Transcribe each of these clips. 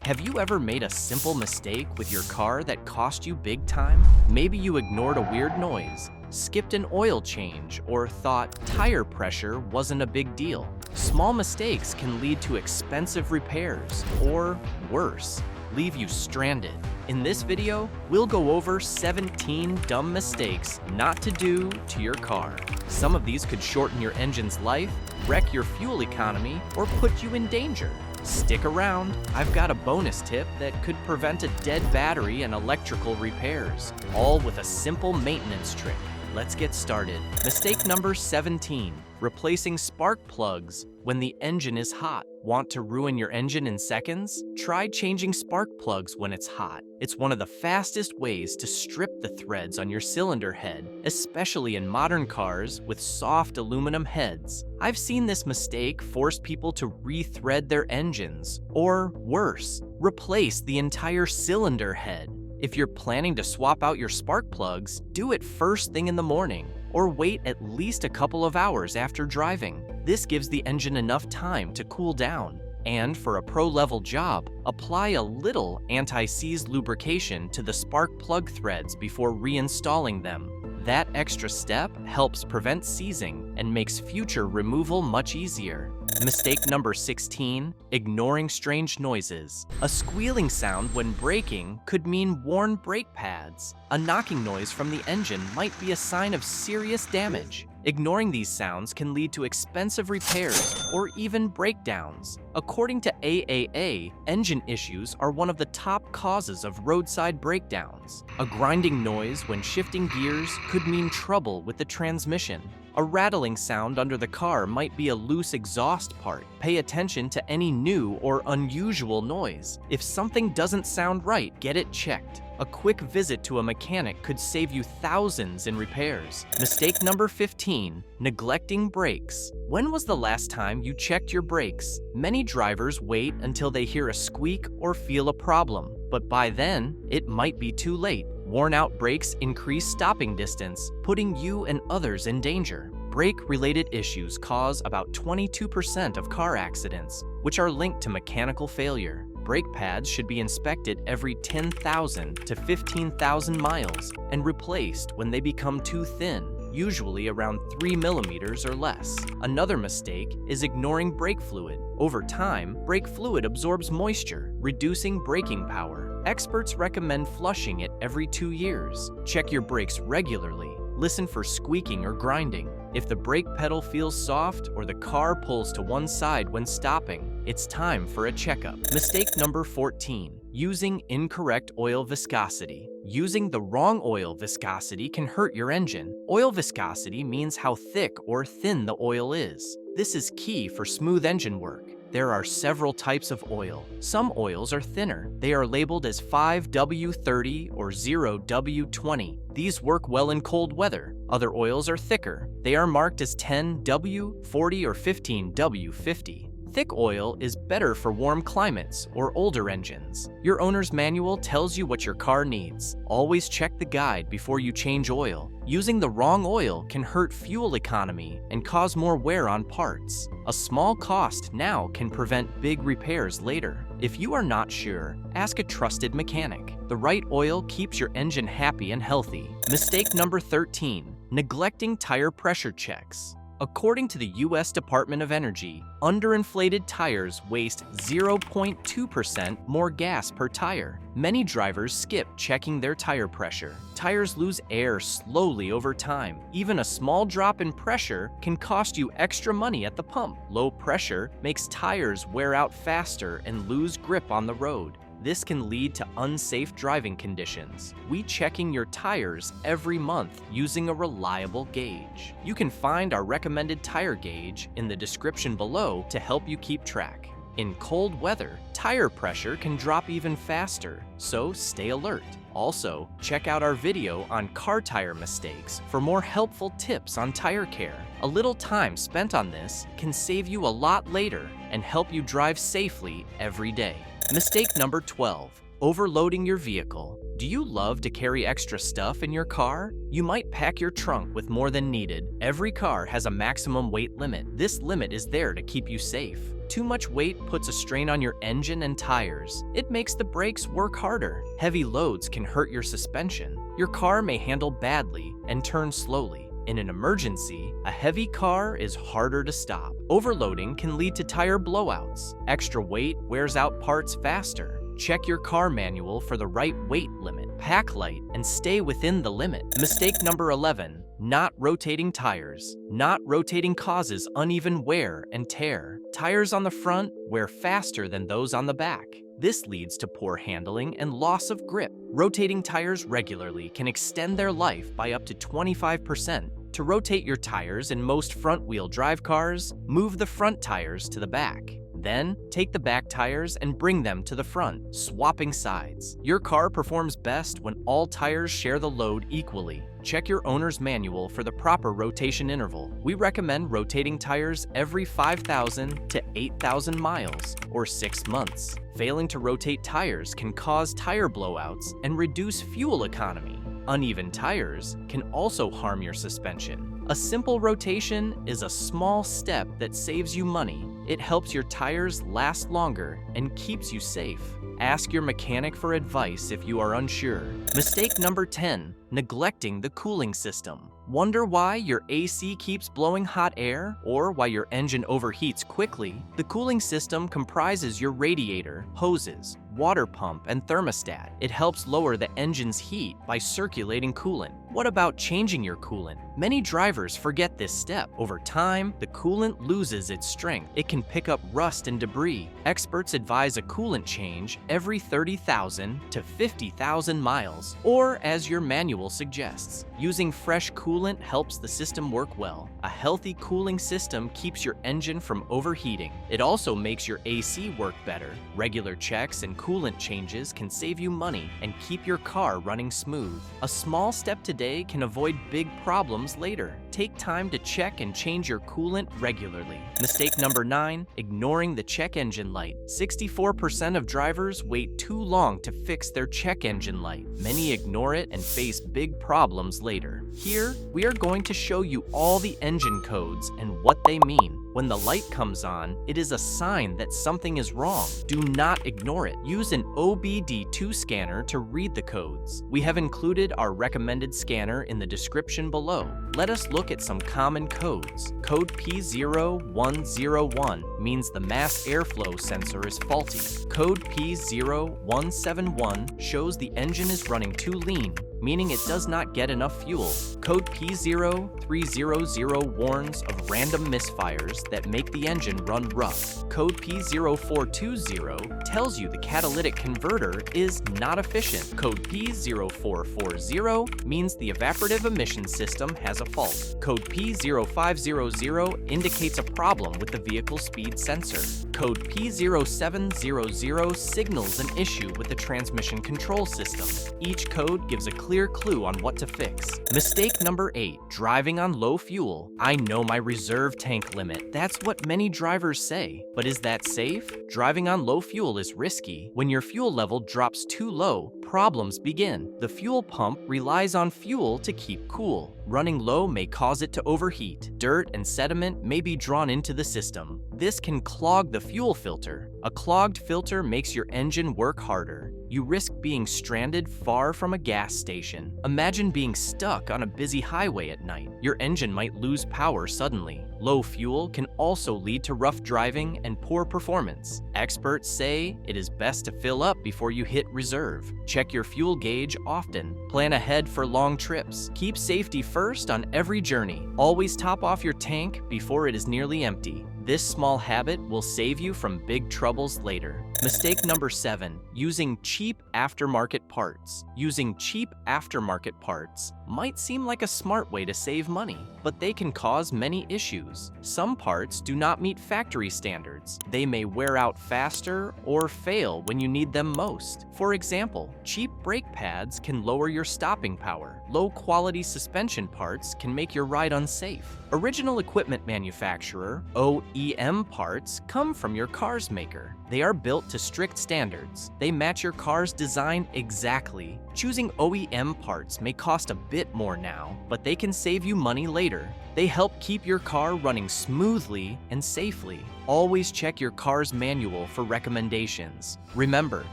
Have you ever made a simple mistake with your car that cost you big time? Maybe you ignored a weird noise, skipped an oil change, or thought tire pressure wasn't a big deal. Small mistakes can lead to expensive repairs, or worse, leave you stranded. In this video, we'll go over 17 dumb mistakes not to do to your car. Some of these could shorten your engine's life, wreck your fuel economy, or put you in danger. Stick around, I've got a bonus tip that could prevent a dead battery and electrical repairs, all with a simple maintenance trick. Let's get started. Mistake number 17, replacing spark plugs when the engine is hot. Want to ruin your engine in seconds? Try changing spark plugs when it's hot. It's one of the fastest ways to strip the threads on your cylinder head, especially in modern cars with soft aluminum heads. I've seen this mistake force people to rethread their engines, or worse, replace the entire cylinder head. If you're planning to swap out your spark plugs, do it first thing in the morning, or wait at least a couple of hours after driving. This gives the engine enough time to cool down. And for a pro-level job, apply a little anti-seize lubrication to the spark plug threads before reinstalling them. That extra step helps prevent seizing and makes future removal much easier. Mistake number 16, ignoring strange noises. A squealing sound when braking could mean worn brake pads. A knocking noise from the engine might be a sign of serious damage. Ignoring these sounds can lead to expensive repairs or even breakdowns. According to AAA, engine issues are one of the top causes of roadside breakdowns. A grinding noise when shifting gears could mean trouble with the transmission. A rattling sound under the car might be a loose exhaust part. Pay attention to any new or unusual noise. If something doesn't sound right, get it checked. A quick visit to a mechanic could save you thousands in repairs. Mistake number 15, neglecting brakes. When was the last time you checked your brakes? Many drivers wait until they hear a squeak or feel a problem, but by then, it might be too late. Worn-out brakes increase stopping distance, putting you and others in danger. Brake-related issues cause about 22% of car accidents, which are linked to mechanical failure. Brake pads should be inspected every 10,000 to 15,000 miles and replaced when they become too thin, usually around 3 millimeters or less. Another mistake is ignoring brake fluid. Over time, brake fluid absorbs moisture, reducing braking power. Experts recommend flushing it every 2 years. Check your brakes regularly. Listen for squeaking or grinding. If the brake pedal feels soft or the car pulls to one side when stopping, it's time for a checkup. Mistake number 14, using incorrect oil viscosity. Using the wrong oil viscosity can hurt your engine. Oil viscosity means how thick or thin the oil is. This is key for smooth engine work. There are several types of oil. Some oils are thinner. They are labeled as 5W30 or 0W20. These work well in cold weather. Other oils are thicker. They are marked as 10W40 or 15W50. Thick oil is better for warm climates or older engines. Your owner's manual tells you what your car needs. Always check the guide before you change oil. Using the wrong oil can hurt fuel economy and cause more wear on parts. A small cost now can prevent big repairs later. If you are not sure, ask a trusted mechanic. The right oil keeps your engine happy and healthy. Mistake number 13, neglecting tire pressure checks. According to the U.S. Department of Energy, underinflated tires waste 0.2% more gas per tire. Many drivers skip checking their tire pressure. Tires lose air slowly over time. Even a small drop in pressure can cost you extra money at the pump. Low pressure makes tires wear out faster and lose grip on the road. This can lead to unsafe driving conditions. We checking your tires every month using a reliable gauge. You can find our recommended tire gauge in the description below to help you keep track. In cold weather, tire pressure can drop even faster, so stay alert. Also, check out our video on car tire mistakes for more helpful tips on tire care. A little time spent on this can save you a lot later and help you drive safely every day. Mistake number 12, Overloading your vehicle. Do you love to carry extra stuff in your car? You might pack your trunk with more than needed. Every car has a maximum weight limit. This limit is there to keep you safe. Too much weight puts a strain on your engine and tires. It makes the brakes work harder. Heavy loads can hurt your suspension. Your car may handle badly and turn slowly. In an emergency, a heavy car is harder to stop. Overloading can lead to tire blowouts. Extra weight wears out parts faster. Check your car manual for the right weight limit. Pack light and stay within the limit. Mistake number 11, not rotating tires. Not rotating causes uneven wear and tear. Tires on the front wear faster than those on the back. This leads to poor handling and loss of grip. Rotating tires regularly can extend their life by up to 25%. To rotate your tires in most front-wheel drive cars, move the front tires to the back. Then, take the back tires and bring them to the front, swapping sides. Your car performs best when all tires share the load equally. Check your owner's manual for the proper rotation interval. We recommend rotating tires every 5,000 to 8,000 miles, or 6 months. Failing to rotate tires can cause tire blowouts and reduce fuel economy. Uneven tires can also harm your suspension. A simple rotation is a small step that saves you money. It helps your tires last longer and keeps you safe. Ask your mechanic for advice if you are unsure. Mistake number 10, neglecting the cooling system. Wonder why your AC keeps blowing hot air or why your engine overheats quickly? The cooling system comprises your radiator, hoses, water pump, and thermostat. It helps lower the engine's heat by circulating coolant. What about changing your coolant? Many drivers forget this step. Over time, the coolant loses its strength. It can pick up rust and debris. Experts advise a coolant change every 30,000 to 50,000 miles, or as your manual suggests. Using fresh coolant helps the system work well. A healthy cooling system keeps your engine from overheating. It also makes your AC work better. Regular checks and coolant changes can save you money and keep your car running smooth. A small step today can avoid big problems later. Take time to check and change your coolant regularly. Mistake number 9, ignoring the check engine light. 64% of drivers wait too long to fix their check engine light. Many ignore it and face big problems later. Here, we are going to show you all the engine codes and what they mean. When the light comes on, it is a sign that something is wrong. Do not ignore it. Use an OBD2 scanner to read the codes. We have included our recommended scanner in the description below. Let us look at some common codes. Code P0101 means the mass airflow sensor is faulty. Code P0171 shows the engine is running too lean, meaning it does not get enough fuel. Code P0300 warns of random misfires that make the engine run rough. Code P0420 tells you the catalytic converter is not efficient. Code P0440 means the evaporative emission system has a fault. Code P0500 indicates a problem with the vehicle speed sensor. Code P0700 signals an issue with the transmission control system. Each code gives a clear clue on what to fix. Mistake number 8, driving on low fuel. I know my reserve tank limit. That's what many drivers say. But is that safe? Driving on low fuel is risky. When your fuel level drops too low, problems begin. The fuel pump relies on fuel to keep cool. Running low may cause it to overheat. Dirt and sediment may be drawn into the system. This can clog the fuel filter. A clogged filter makes your engine work harder. You risk being stranded far from a gas station. Imagine being stuck on a busy highway at night. Your engine might lose power suddenly. Low fuel can also lead to rough driving and poor performance. Experts say it is best to fill up before you hit reserve. Check your fuel gauge often. Plan ahead for long trips. Keep safety first on every journey. Always top off your tank before it is nearly empty. This small habit will save you from big troubles later. Mistake number 7, using cheap aftermarket parts. Using cheap aftermarket parts might seem like a smart way to save money, but they can cause many issues. Some parts do not meet factory standards. They may wear out faster or fail when you need them most. For example, cheap brake pads can lower your stopping power. Low-quality suspension parts can make your ride unsafe. Original equipment manufacturer, OEM parts, come from your car's maker. filter. They are built to strict standards. They match your car's design exactly. Choosing OEM parts may cost a bit more now, but they can save you money later. They help keep your car running smoothly and safely. Always check your car's manual for recommendations. Remember,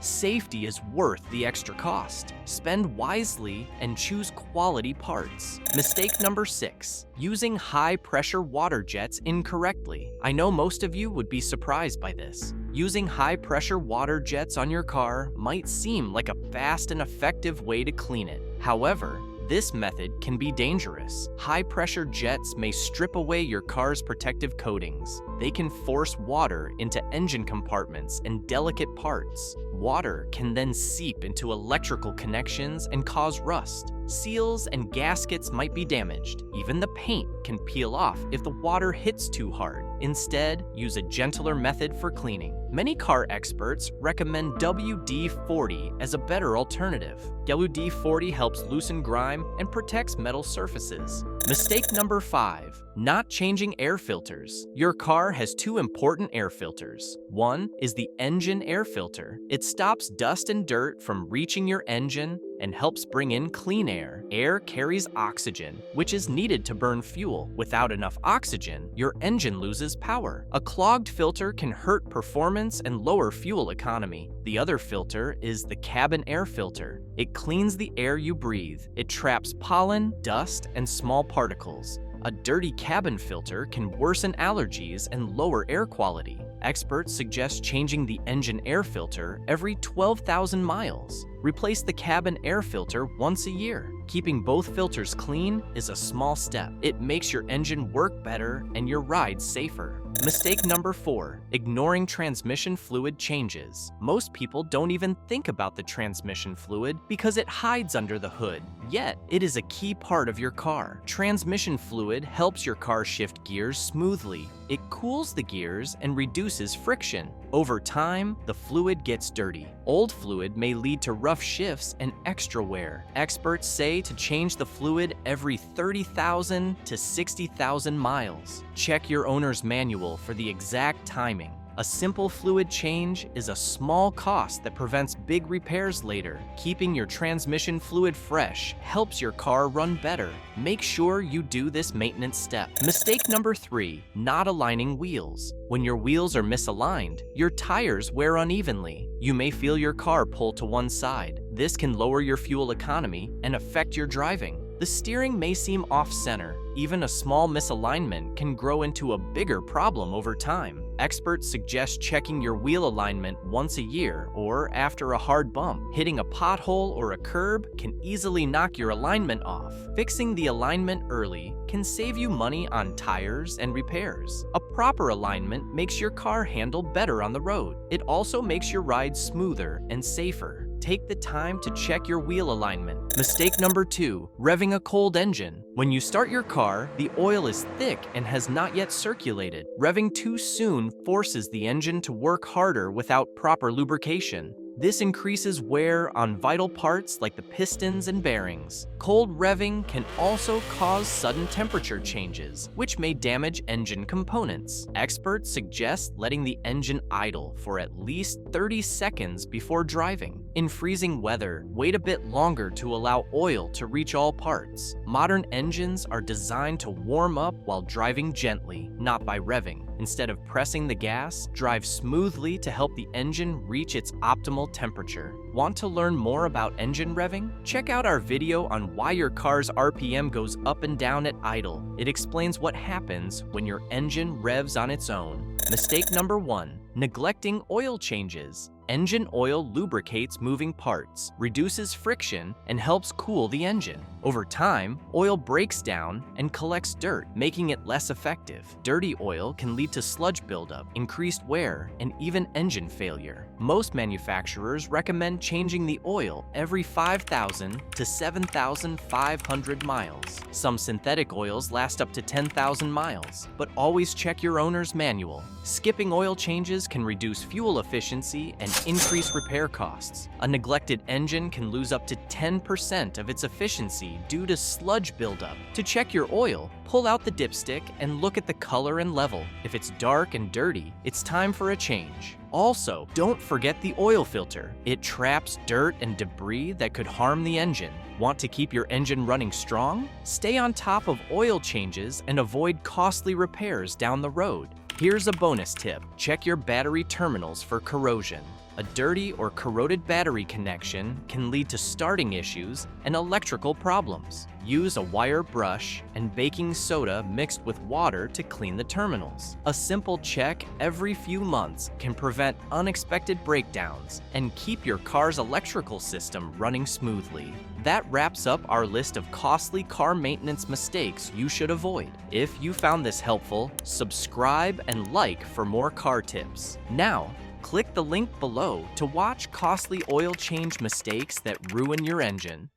safety is worth the extra cost. Spend wisely and choose quality parts. Mistake number 6, using high-pressure water jets incorrectly. I know most of you would be surprised by this. Using high-pressure water jets on your car might seem like a fast and effective way to clean it. However, this method can be dangerous. High-pressure jets may strip away your car's protective coatings. They can force water into engine compartments and delicate parts. Water can then seep into electrical connections and cause rust. Seals and gaskets might be damaged. Even the paint can peel off if the water hits too hard. Instead, use a gentler method for cleaning. Many car experts recommend WD-40 as a better alternative. WD-40 helps loosen grime and protects metal surfaces. Mistake number 5, not changing air filters. Your car has 2 important air filters. One is the engine air filter. It stops dust and dirt from reaching your engine and helps bring in clean air. Air carries oxygen, which is needed to burn fuel. Without enough oxygen, your engine loses power. A clogged filter can hurt performance and lower fuel economy. The other filter is the cabin air filter. It cleans the air you breathe. It traps pollen, dust, and small particles. A dirty cabin filter can worsen allergies and lower air quality. Experts suggest changing the engine air filter every 12,000 miles. Replace the cabin air filter once a year. Keeping both filters clean is a small step. It makes your engine work better and your ride safer. Mistake number 4, ignoring transmission fluid changes. Most people don't even think about the transmission fluid because it hides under the hood. Yet, it is a key part of your car. Transmission fluid helps your car shift gears smoothly. It cools the gears and reduces friction. Over time, the fluid gets dirty. Old fluid may lead to rough shifts and extra wear. Experts say to change the fluid every 30,000 to 60,000 miles. Check your owner's manual for the exact timing. A simple fluid change is a small cost that prevents big repairs later. Keeping your transmission fluid fresh helps your car run better. Make sure you do this maintenance step. Mistake number 3, not aligning wheels. When your wheels are misaligned, your tires wear unevenly. You may feel your car pull to one side. This can lower your fuel economy and affect your driving. The steering may seem off-center. Even a small misalignment can grow into a bigger problem over time. Experts suggest checking your wheel alignment once a year or after a hard bump. Hitting a pothole or a curb can easily knock your alignment off. Fixing the alignment early can save you money on tires and repairs. A proper alignment makes your car handle better on the road. It also makes your ride smoother and safer. Take the time to check your wheel alignment. Mistake number 2, revving a cold engine. When you start your car, the oil is thick and has not yet circulated. Revving too soon forces the engine to work harder without proper lubrication. This increases wear on vital parts like the pistons and bearings. Cold revving can also cause sudden temperature changes, which may damage engine components. Experts suggest letting the engine idle for at least 30 seconds before driving. In freezing weather, wait a bit longer to allow oil to reach all parts. Modern engines are designed to warm up while driving gently, not by revving. Instead of pressing the gas, drive smoothly to help the engine reach its optimal temperature. Want to learn more about engine revving? Check out our video on why your car's RPM goes up and down at idle. It explains what happens when your engine revs on its own. Mistake number 1, neglecting oil changes. Engine oil lubricates moving parts, reduces friction, and helps cool the engine. Over time, oil breaks down and collects dirt, making it less effective. Dirty oil can lead to sludge buildup, increased wear, and even engine failure. Most manufacturers recommend changing the oil every 5,000 to 7,500 miles. Some synthetic oils last up to 10,000 miles, but always check your owner's manual. Skipping oil changes can reduce fuel efficiency and increase repair costs. A neglected engine can lose up to 10% of its efficiency due to sludge buildup. To check your oil, pull out the dipstick and look at the color and level. If it's dark and dirty, it's time for a change. Also, don't forget the oil filter. It traps dirt and debris that could harm the engine. Want to keep your engine running strong? Stay on top of oil changes and avoid costly repairs down the road. Here's a bonus tip. Check your battery terminals for corrosion. A dirty or corroded battery connection can lead to starting issues and electrical problems. Use a wire brush and baking soda mixed with water to clean the terminals. A simple check every few months can prevent unexpected breakdowns and keep your car's electrical system running smoothly. That wraps up our list of costly car maintenance mistakes you should avoid. If you found this helpful, subscribe and like for more car tips. Now, click the link below to watch costly oil change mistakes that ruin your engine.